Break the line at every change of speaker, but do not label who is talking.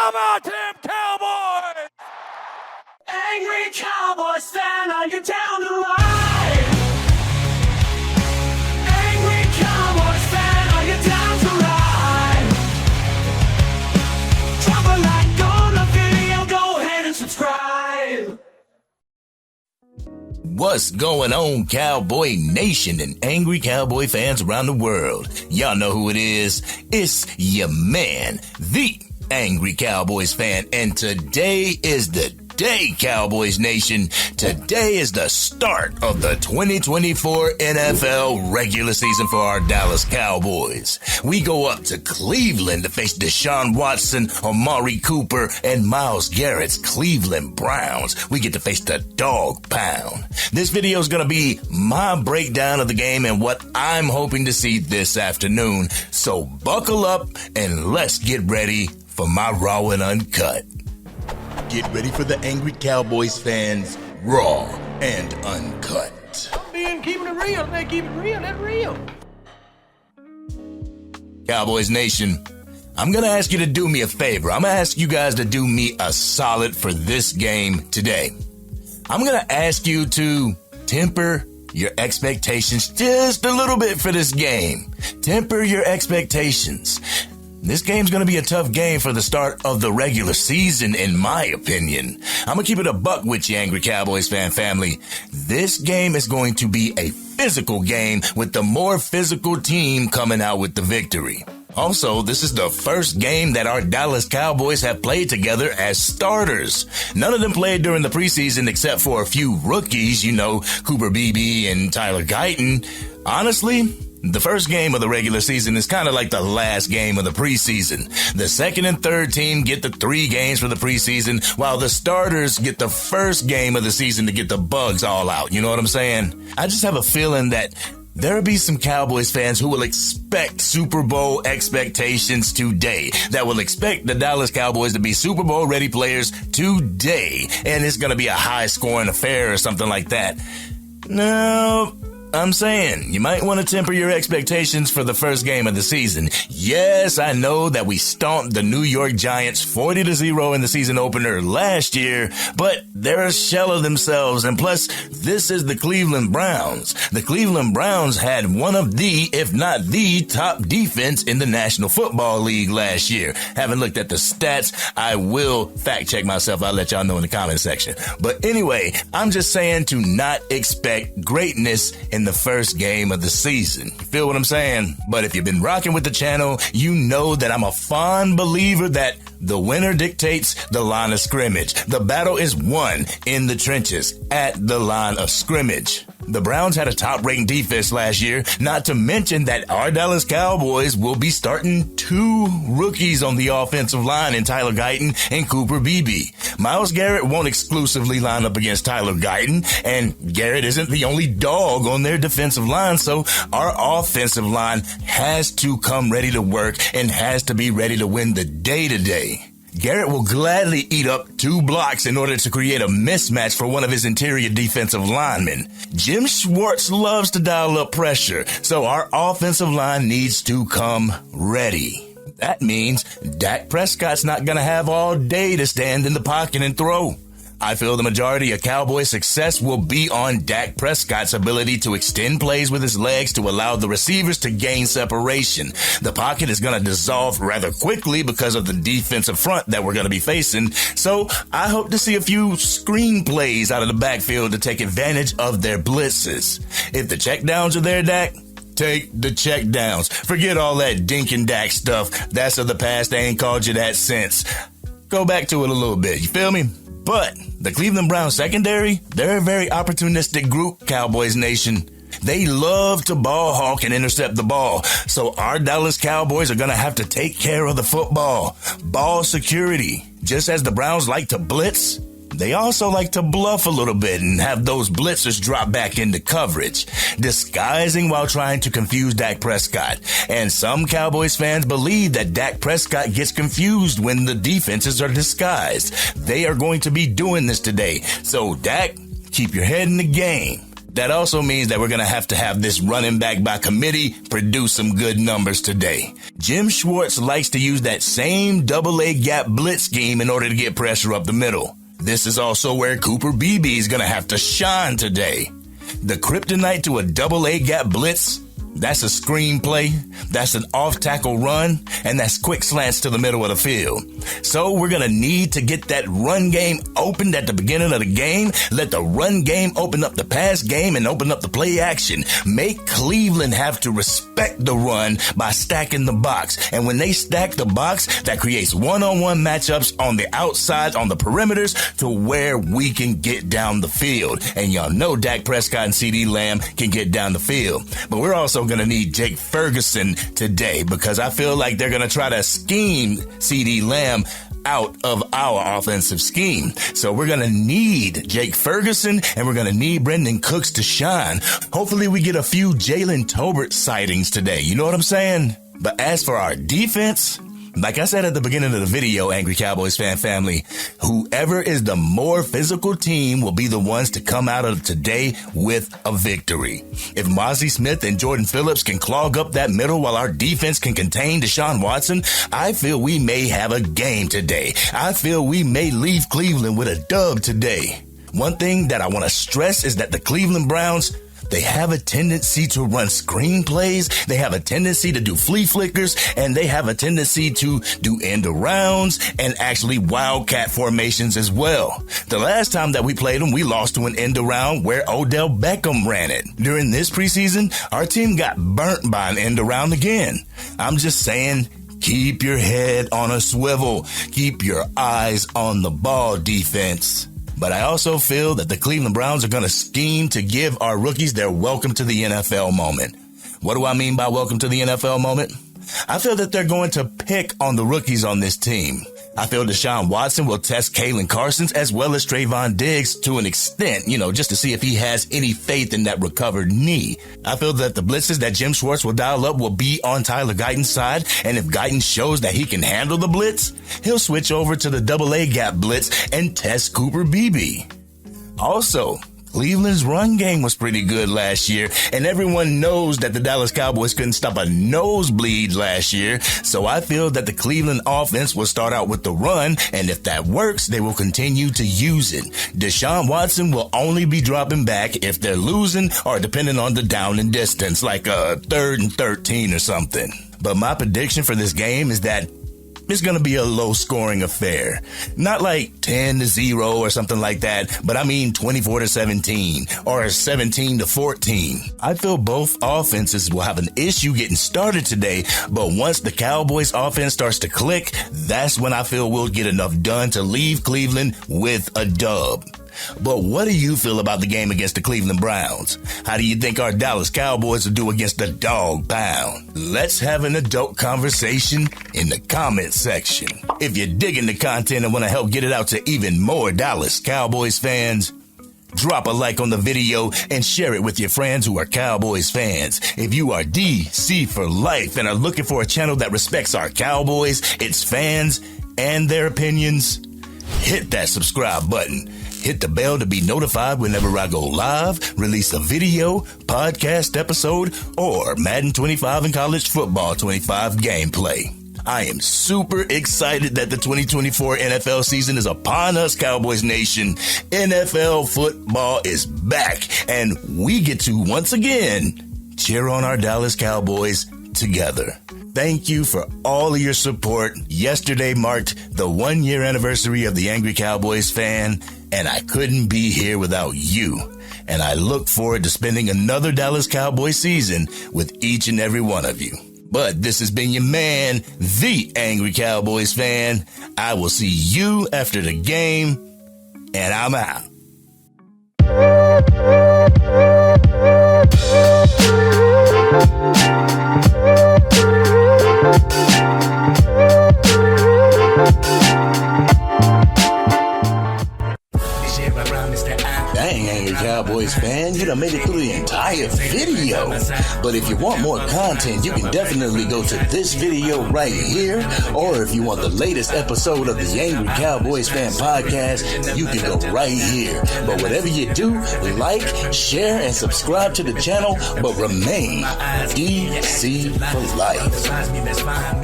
How about them Cowboys?
Angry Cowboys fan, are you down the ride? Angry Cowboys fan, are you down to ride? Drop a like on the video, go ahead and subscribe.
What's going on, Cowboy Nation and Angry Cowboy fans around the world? Y'all know who it is. It's your man, the Angry Cowboys fan, and today is the day, Cowboys Nation. Today is the start of the 2024 NFL regular season for our Dallas Cowboys. We go up to Cleveland to face Deshaun Watson, Amari Cooper, and Myles Garrett's Cleveland Browns. We get to face the Dog Pound. This video is going to be my breakdown of the game and what I'm hoping to see this afternoon. So buckle up and let's get ready for my Raw and Uncut. Get ready for the Angry Cowboys fans, Raw and Uncut.
Keeping it real, man. Keep it real. That's real.
Cowboys Nation, I'm going to ask you to do me a favor. I'm going to ask you guys to do me a solid for this game today. I'm going to ask you to temper your expectations just a little bit for this game. Temper your expectations. This game's going to be a tough game for the start of the regular season, in my opinion. I'm going to keep it a buck with you, Angry Cowboys fan family. This game is going to be a physical game with the more physical team coming out with the victory. Also, this is the first game that our Dallas Cowboys have played together as starters. None of them played during the preseason except for a few rookies, Cooper Beebe and Tyler Guyton. Honestly, the first game of the regular season is kind of like the last game of the preseason. The second and third team get the 3 games for the preseason, while the starters get the first game of the season to get the bugs all out. You know what I'm saying? I just have a feeling that there'll be some Cowboys fans who will expect Super Bowl expectations today, that will expect the Dallas Cowboys to be Super Bowl ready players today, and it's going to be a high scoring affair or something like that. No, I'm saying you might want to temper your expectations for the first game of the season. Yes, I know that we stomped the New York Giants 40-0 in the season opener last year, but they're a shell of themselves. And plus, this is the Cleveland Browns. The Cleveland Browns had one of the, if not the, top defense in the National Football League last year. Haven't looked at the stats. I will fact check myself. I'll let y'all know in the comment section. But anyway, I'm just saying to not expect greatness in the first game of the season. You feel what I'm saying? But if you've been rocking with the channel, you know that I'm a fond believer that the winner dictates the line of scrimmage. The battle is won in the trenches at the line of scrimmage. The Browns had a top-ranked defense last year, not to mention that our Dallas Cowboys will be starting 2 rookies on the offensive line in Tyler Guyton and Cooper Beebe. Myles Garrett won't exclusively line up against Tyler Guyton, and Garrett isn't the only dog on their defensive line, so our offensive line has to come ready to work and has to be ready to win the day today. Garrett will gladly eat up 2 blocks in order to create a mismatch for one of his interior defensive linemen. Jim Schwartz loves to dial up pressure, so our offensive line needs to come ready. That means Dak Prescott's not going to have all day to stand in the pocket and throw. I feel the majority of Cowboys' success will be on Dak Prescott's ability to extend plays with his legs to allow the receivers to gain separation. The pocket is going to dissolve rather quickly because of the defensive front that we're going to be facing, so I hope to see a few screen plays out of the backfield to take advantage of their blitzes. If the checkdowns are there, Dak, take the checkdowns. Forget all that dink and Dak stuff. That's of the past. They ain't called you that since. Go back to it a little bit. You feel me? But the Cleveland Browns secondary, they're a very opportunistic group, Cowboys Nation. They love to ball hawk and intercept the ball. So our Dallas Cowboys are going to have to take care of the football. Ball security. Just as the Browns like to blitz, they also like to bluff a little bit and have those blitzers drop back into coverage, disguising while trying to confuse Dak Prescott. And some Cowboys fans believe that Dak Prescott gets confused when the defenses are disguised. They are going to be doing this today. So Dak, keep your head in the game. That also means that we're going to have this running back by committee produce some good numbers today. Jim Schwartz likes to use that same double-A gap blitz scheme in order to get pressure up the middle. This is also where Cooper Beebe is going to have to shine today. The kryptonite to a double-A gap blitz, that's a screen play, that's an off-tackle run, and that's quick slants to the middle of the field. So we're going to need to get that run game opened at the beginning of the game, let the run game open up the pass game and open up the play action. Make Cleveland have to respect the run by stacking the box. And when they stack the box, that creates one-on-one matchups on the outside, on the perimeters, to where we can get down the field. And y'all know Dak Prescott and CeeDee Lamb can get down the field. But we're also going to need Jake Ferguson today, because I feel like they're going to try to scheme CeeDee Lamb out of our offensive scheme. So we're going to need Jake Ferguson and we're going to need Brendan Cooks to shine. Hopefully we get a few Jalen Tolbert sightings today. You know what I'm saying? But as for our defense, like I said at the beginning of the video, Angry Cowboys fan family, whoever is the more physical team will be the ones to come out of today with a victory. If Mozzie Smith and Jordan Phillips can clog up that middle while our defense can contain Deshaun Watson, I feel we may have a game today. I feel we may leave Cleveland with a dub today. One thing that I want to stress is that the Cleveland Browns, they have a tendency to run screenplays. They have a tendency to do flea flickers, and they have a tendency to do end arounds and actually wildcat formations as well. The last time that we played them, we lost to an end around where Odell Beckham ran it. During this preseason, our team got burnt by an end around again. I'm just saying, keep your head on a swivel. Keep your eyes on the ball, defense. But I also feel that the Cleveland Browns are going to scheme to give our rookies their welcome to the NFL moment. What do I mean by welcome to the NFL moment? I feel that they're going to pick on the rookies on this team. I feel Deshaun Watson will test Kalen Carson as well as Trayvon Diggs to an extent, just to see if he has any faith in that recovered knee. I feel that the blitzes that Jim Schwartz will dial up will be on Tyler Guyton's side, and if Guyton shows that he can handle the blitz, he'll switch over to the double-A gap blitz and test Cooper Beebe. Also, Cleveland's run game was pretty good last year, and everyone knows that the Dallas Cowboys couldn't stop a nosebleed last year, so I feel that the Cleveland offense will start out with the run, and if that works, they will continue to use it. Deshaun Watson will only be dropping back if they're losing or depending on the down and distance, like a 3rd and 13 or something. But my prediction for this game is that it's going to be a low-scoring affair. Not like 10-0 or something like that, but I mean 24-17 or 17-14. I feel both offenses will have an issue getting started today, but once the Cowboys offense starts to click, that's when I feel we'll get enough done to leave Cleveland with a dub. But what do you feel about the game against the Cleveland Browns? How do you think our Dallas Cowboys will do against the dog pound? Let's have an adult conversation in the comments section. If you're digging the content and want to help get it out to even more Dallas Cowboys fans, drop a like on the video and share it with your friends who are Cowboys fans. If you are DC for life and are looking for a channel that respects our Cowboys, its fans, and their opinions, hit that subscribe button. Hit the bell to be notified whenever I go live, release a video, podcast episode, or Madden 25 and College Football 25 gameplay. I am super excited that the 2024 NFL season is upon us, Cowboys Nation. NFL football is back, and we get to once again cheer on our Dallas Cowboys together. Thank you for all of your support. Yesterday marked the 1-year anniversary of the Angry Cowboys fan, and I couldn't be here without you. And I look forward to spending another Dallas Cowboys season with each and every one of you. But this has been your man, the Angry Cowboys fan. I will see you after the game, and I'm out. Dang, Angry Cowboys fan, you done made it through the entire video. video. But if you want more content, you can definitely go to this video right here. Or if you want the latest episode of the Angry Cowboys Fan Podcast, you can go right here. But whatever you do, like, share, and subscribe to the channel, but remain DC for life.